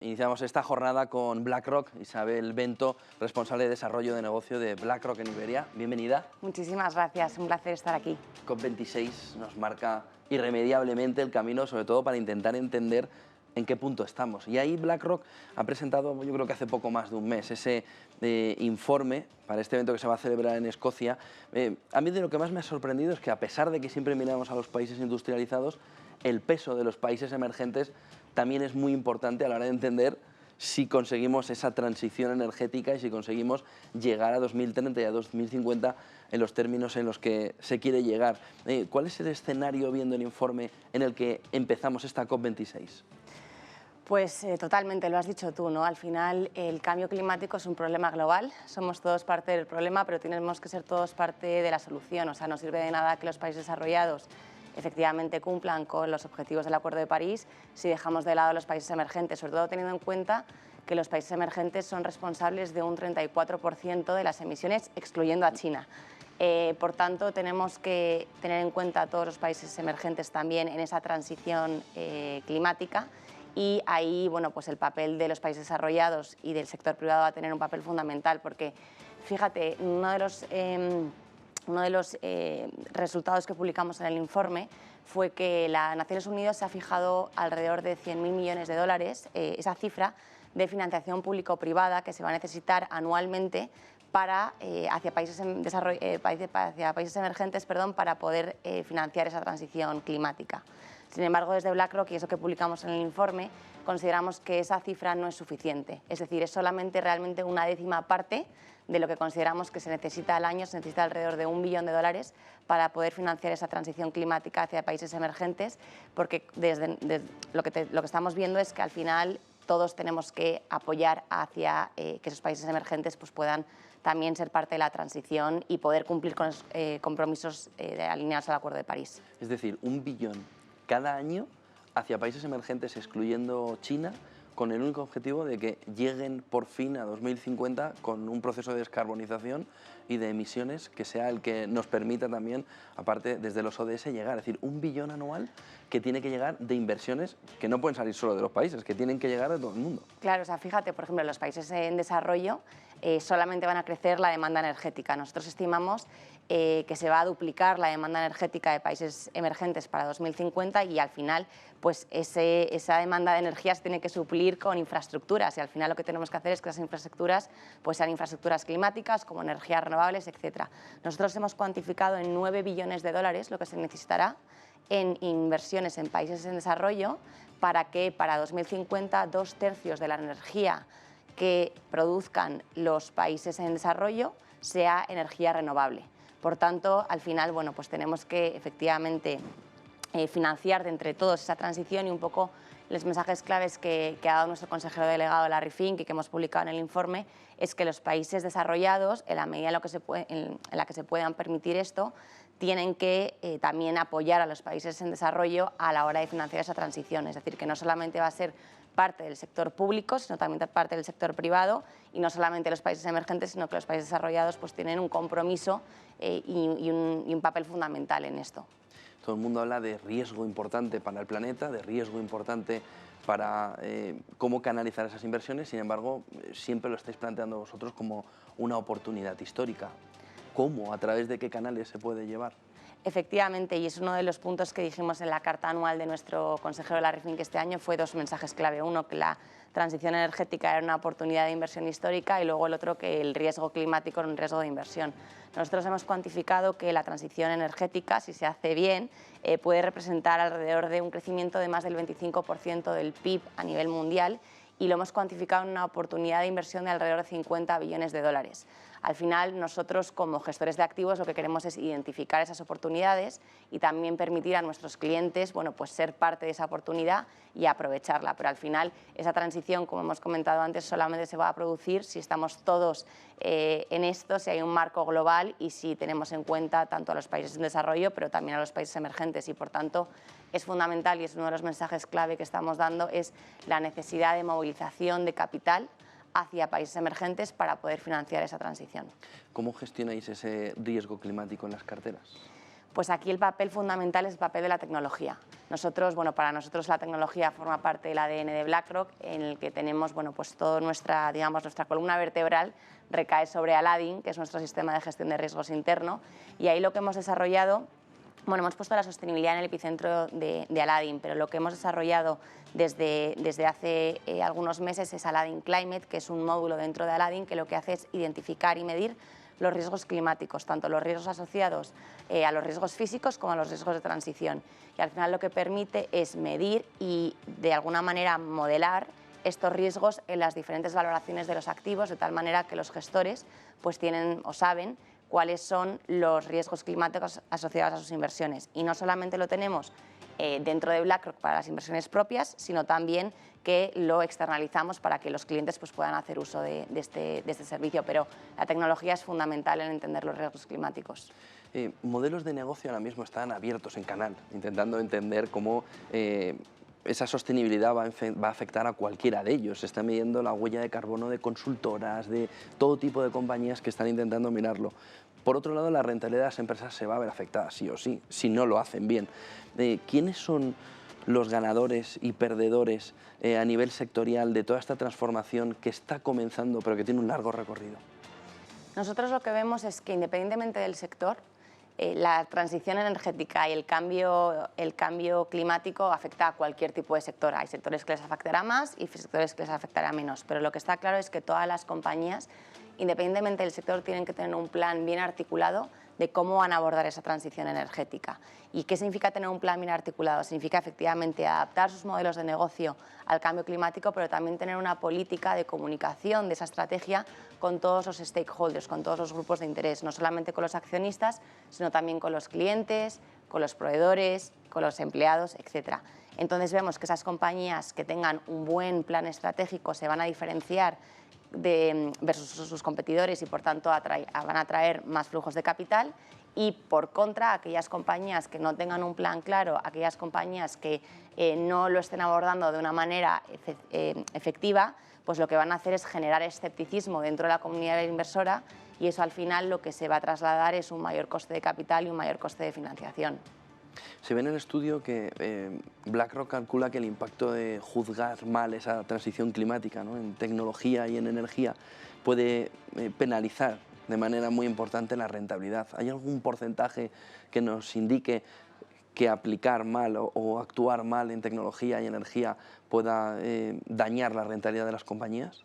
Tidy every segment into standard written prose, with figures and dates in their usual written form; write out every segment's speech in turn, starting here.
Iniciamos esta jornada con BlackRock, Isabel Bento, responsable de desarrollo de negocio de BlackRock en Iberia. Bienvenida. Muchísimas gracias, un placer estar aquí. COP26 nos marca irremediablemente el camino, sobre todo para intentar entender en qué punto estamos. Y ahí BlackRock ha presentado, yo creo que hace poco más de un mes, ese informe para este evento que se va a celebrar en Escocia. A mí de lo que más me ha sorprendido es que, a pesar de que siempre miramos a los países industrializados, el peso de los países emergentes también es muy importante a la hora de entender si conseguimos esa transición energética y si conseguimos llegar a 2030 y a 2050 en los términos en los que se quiere llegar. ¿Cuál es el escenario, viendo el informe, en el que empezamos esta COP26? Pues totalmente, lo has dicho tú, ¿no? Al final el cambio climático es un problema global, somos todos parte del problema, pero tenemos que ser todos parte de la solución. O sea, no sirve de nada que los países desarrollados efectivamente cumplan con los objetivos del Acuerdo de París si dejamos de lado a los países emergentes, sobre todo teniendo en cuenta que los países emergentes son responsables de un 34% de las emisiones, excluyendo a China. Por tanto, tenemos que tener en cuenta a todos los países emergentes también en esa transición climática, y ahí, bueno, pues el papel de los países desarrollados y del sector privado va a tener un papel fundamental, porque, fíjate, uno de los resultados que publicamos en el informe fue que las Naciones Unidas se ha fijado alrededor de 100.000 millones de dólares, esa cifra de financiación público-privada que se va a necesitar anualmente para, hacia países emergentes, para poder financiar esa transición climática. Sin embargo, desde BlackRock, y eso que publicamos en el informe, consideramos que esa cifra no es suficiente. Es decir, es solamente realmente una décima parte de lo que consideramos que se necesita al año. Se necesita alrededor de $1 billón para poder financiar esa transición climática hacia países emergentes, porque lo que estamos viendo es que al final todos tenemos que apoyar hacia que esos países emergentes pues puedan también ser parte de la transición y poder cumplir con los compromisos alineados al Acuerdo de París. Es decir, 1 billón cada año hacia países emergentes, excluyendo China, con el único objetivo de que lleguen por fin a 2050 con un proceso de descarbonización y de emisiones que sea el que nos permita también, aparte desde los ODS, llegar. Es decir, 1 billón anual que tiene que llegar de inversiones que no pueden salir solo de los países, que tienen que llegar de todo el mundo. Claro, o sea, fíjate, por ejemplo, los países en desarrollo solamente van a crecer la demanda energética. Nosotros estimamos que se va a duplicar la demanda energética de países emergentes para 2050, y al final pues esa demanda de energía se tiene que suplir con infraestructuras, y al final lo que tenemos que hacer es que esas infraestructuras pues sean infraestructuras climáticas, como energías renovables, etc. Nosotros hemos cuantificado en $9 billones lo que se necesitará en inversiones en países en desarrollo para que para 2050 2/3 de la energía que produzcan los países en desarrollo sea energía renovable. Por tanto, al final, bueno, pues tenemos que efectivamente financiar de entre todos esa transición, y un poco los mensajes claves que ha dado nuestro consejero delegado Larry Fink y que hemos publicado en el informe es que los países desarrollados, en la medida en la que se puedan permitir esto, tienen que también apoyar a los países en desarrollo a la hora de financiar esa transición. Es decir, que no solamente va a ser parte del sector público, sino también parte del sector privado, y no solamente los países emergentes, sino que los países desarrollados pues tienen un compromiso y un papel fundamental en esto. Todo el mundo habla de riesgo importante para el planeta, de riesgo importante para cómo canalizar esas inversiones. Sin embargo, siempre lo estáis planteando vosotros como una oportunidad histórica. ¿Cómo? ¿A través de qué canales se puede llevar? Efectivamente, y es uno de los puntos que dijimos en la carta anual de nuestro consejero Larry Fink este año. Fue dos mensajes clave: uno, que la transición energética era una oportunidad de inversión histórica, y luego el otro, que el riesgo climático era un riesgo de inversión. Nosotros hemos cuantificado que la transición energética, si se hace bien, puede representar alrededor de un crecimiento de más del 25% del PIB a nivel mundial, y lo hemos cuantificado en una oportunidad de inversión de alrededor de $50 billones. Al final, nosotros como gestores de activos lo que queremos es identificar esas oportunidades y también permitir a nuestros clientes, bueno, pues ser parte de esa oportunidad y aprovecharla. Pero al final esa transición, como hemos comentado antes, solamente se va a producir si estamos todos en esto, si hay un marco global y si tenemos en cuenta tanto a los países en desarrollo, pero también a los países emergentes. Y por tanto es fundamental, y es uno de los mensajes clave que estamos dando, es la necesidad de movilización de capital hacia países emergentes para poder financiar esa transición. ¿Cómo gestionáis ese riesgo climático en las carteras? Pues aquí el papel fundamental es el papel de la tecnología. Nosotros, bueno, para nosotros la tecnología forma parte del ADN de BlackRock, en el que tenemos, bueno, pues toda nuestra, digamos, nuestra columna vertebral recae sobre Aladdin, que es nuestro sistema de gestión de riesgos interno, y ahí lo que hemos desarrollado, bueno, hemos puesto la sostenibilidad en el epicentro de Aladdin, pero lo que hemos desarrollado desde hace algunos meses es Aladdin Climate, que es un módulo dentro de Aladdin que lo que hace es identificar y medir los riesgos climáticos, tanto los riesgos asociados a los riesgos físicos como a los riesgos de transición. Y al final lo que permite es medir y de alguna manera modelar estos riesgos en las diferentes valoraciones de los activos, de tal manera que los gestores pues tienen o saben cuáles son los riesgos climáticos asociados a sus inversiones. Y no solamente lo tenemos dentro de BlackRock para las inversiones propias, sino también que lo externalizamos para que los clientes pues, puedan hacer uso de este servicio. Pero la tecnología es fundamental en entender los riesgos climáticos. Modelos de negocio ahora mismo están abiertos en canal, intentando entender cómo esa sostenibilidad va a afectar a cualquiera de ellos. Se está midiendo la huella de carbono de consultoras, de todo tipo de compañías que están intentando mirarlo. Por otro lado, la rentabilidad de las empresas se va a ver afectada sí o sí, si no lo hacen bien. ¿Quiénes son los ganadores y perdedores a nivel sectorial de toda esta transformación que está comenzando pero que tiene un largo recorrido? Nosotros lo que vemos es que independientemente del sector, la transición energética y el cambio climático afecta a cualquier tipo de sector. Hay sectores que les afectará más y sectores que les afectará menos, pero lo que está claro es que todas las compañías, independientemente del sector, tienen que tener un plan bien articulado de cómo van a abordar esa transición energética. ¿Y qué significa tener un plan bien articulado? Significa efectivamente adaptar sus modelos de negocio al cambio climático, pero también tener una política de comunicación de esa estrategia con todos los stakeholders, con todos los grupos de interés, no solamente con los accionistas, sino también con los clientes, con los proveedores, con los empleados, etc. Entonces vemos que esas compañías que tengan un buen plan estratégico se van a diferenciar versus sus competidores y por tanto van a atraer más flujos de capital, y por contra aquellas compañías que no tengan un plan claro, aquellas compañías que no lo estén abordando de una manera efectiva, pues lo que van a hacer es generar escepticismo dentro de la comunidad inversora, y eso al final lo que se va a trasladar es un mayor coste de capital y un mayor coste de financiación. Se ve en el estudio que BlackRock calcula que el impacto de juzgar mal esa transición climática, ¿no?, en tecnología y en energía puede penalizar de manera muy importante la rentabilidad. ¿Hay algún porcentaje que nos indique que aplicar mal o actuar mal en tecnología y energía pueda dañar la rentabilidad de las compañías?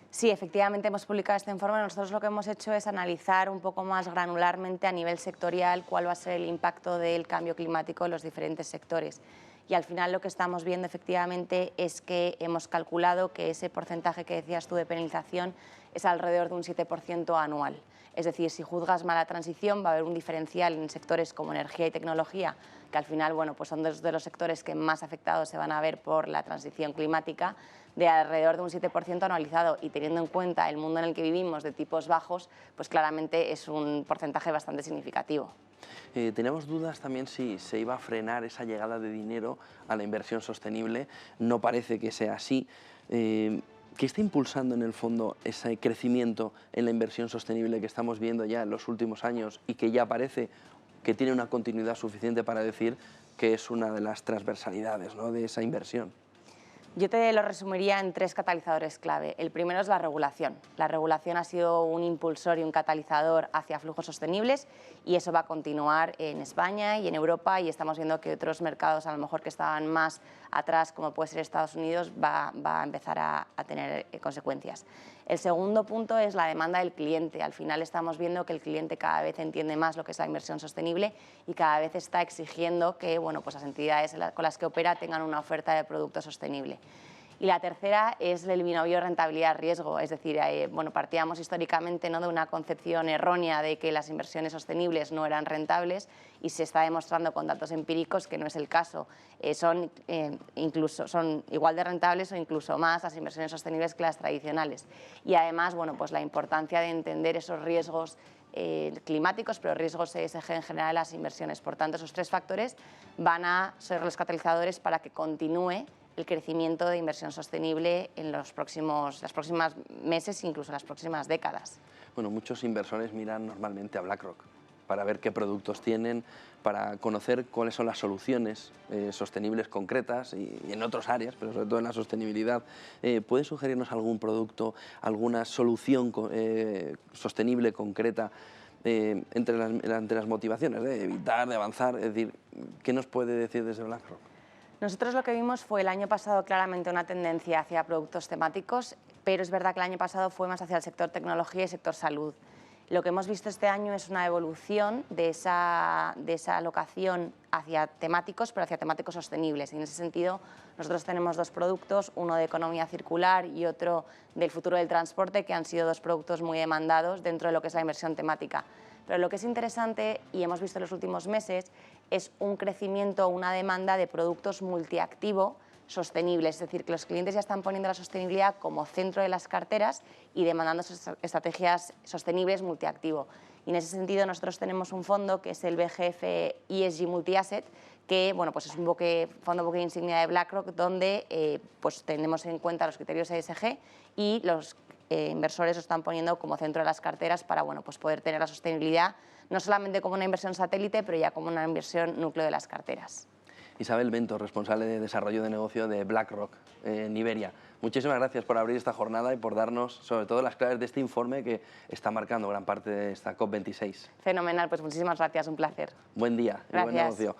Sí, efectivamente hemos publicado este informe. Nosotros lo que hemos hecho es analizar un poco más granularmente a nivel sectorial cuál va a ser el impacto del cambio climático en los diferentes sectores. Y al final lo que estamos viendo efectivamente es que hemos calculado que ese porcentaje que decías tú de penalización es alrededor de un 7% anual. Es decir, si juzgas mala transición va a haber un diferencial en sectores como energía y tecnología, que al final bueno, pues son dos de los sectores que más afectados se van a ver por la transición climática, de alrededor de un 7% anualizado, y teniendo en cuenta el mundo en el que vivimos de tipos bajos, pues claramente es un porcentaje bastante significativo. Teníamos dudas también si se iba a frenar esa llegada de dinero a la inversión sostenible. No parece que sea así. ¿Qué está impulsando en el fondo ese crecimiento en la inversión sostenible que estamos viendo ya en los últimos años y que ya parece que tiene una continuidad suficiente para decir que es una de las transversalidades, ¿no?, de esa inversión? Yo te lo resumiría en 3 catalizadores clave. El primero es la regulación. La regulación ha sido un impulsor y un catalizador hacia flujos sostenibles, y eso va a continuar en España y en Europa, y estamos viendo que otros mercados a lo mejor que estaban más atrás, como puede ser Estados Unidos, va a empezar a tener consecuencias. El segundo punto es la demanda del cliente. Al final estamos viendo que el cliente cada vez entiende más lo que es la inversión sostenible y cada vez está exigiendo que bueno, pues las entidades con las que opera tengan una oferta de producto sostenible. Y la tercera es el binomio rentabilidad-riesgo, es decir, bueno, partíamos históricamente, ¿no?, de una concepción errónea de que las inversiones sostenibles no eran rentables, y se está demostrando con datos empíricos que no es el caso. Son igual de rentables o incluso más las inversiones sostenibles que las tradicionales. Y además, bueno, pues la importancia de entender esos riesgos climáticos, pero riesgos ESG en general de las inversiones. Por tanto, esos 3 factores van a ser los catalizadores para que continúe el crecimiento de inversión sostenible en los próximos meses, incluso las próximas décadas. Bueno, muchos inversores miran normalmente a BlackRock para ver qué productos tienen, para conocer cuáles son las soluciones sostenibles concretas y en otras áreas, pero sobre todo en la sostenibilidad. ¿Puedes sugerirnos algún producto, alguna solución sostenible concreta entre las motivaciones de evitar, de avanzar? Es decir, ¿qué nos puede decir desde BlackRock? Nosotros lo que vimos fue el año pasado claramente una tendencia hacia productos temáticos, pero es verdad que el año pasado fue más hacia el sector tecnología y sector salud. Lo que hemos visto este año es una evolución de esa alocación hacia temáticos, pero hacia temáticos sostenibles. Y en ese sentido, nosotros tenemos dos productos, uno de economía circular y otro del futuro del transporte, que han sido dos productos muy demandados dentro de lo que es la inversión temática. Pero lo que es interesante, y hemos visto en los últimos meses, es un crecimiento, una demanda de productos multiactivo sostenibles, es decir, que los clientes ya están poniendo la sostenibilidad como centro de las carteras y demandando estrategias sostenibles multiactivo. Y en ese sentido nosotros tenemos un fondo que es el BGF ESG Multi-Asset, que bueno, pues es un fondo buque insignia de BlackRock, donde pues tenemos en cuenta los criterios ESG y los inversores lo están poniendo como centro de las carteras para bueno, pues poder tener la sostenibilidad no solamente como una inversión satélite, pero ya como una inversión núcleo de las carteras. Isabel Bento, responsable de desarrollo de negocio de BlackRock en Iberia. Muchísimas gracias por abrir esta jornada y por darnos sobre todo las claves de este informe que está marcando gran parte de esta COP26. Fenomenal, pues muchísimas gracias, un placer. Buen día y buen negocio.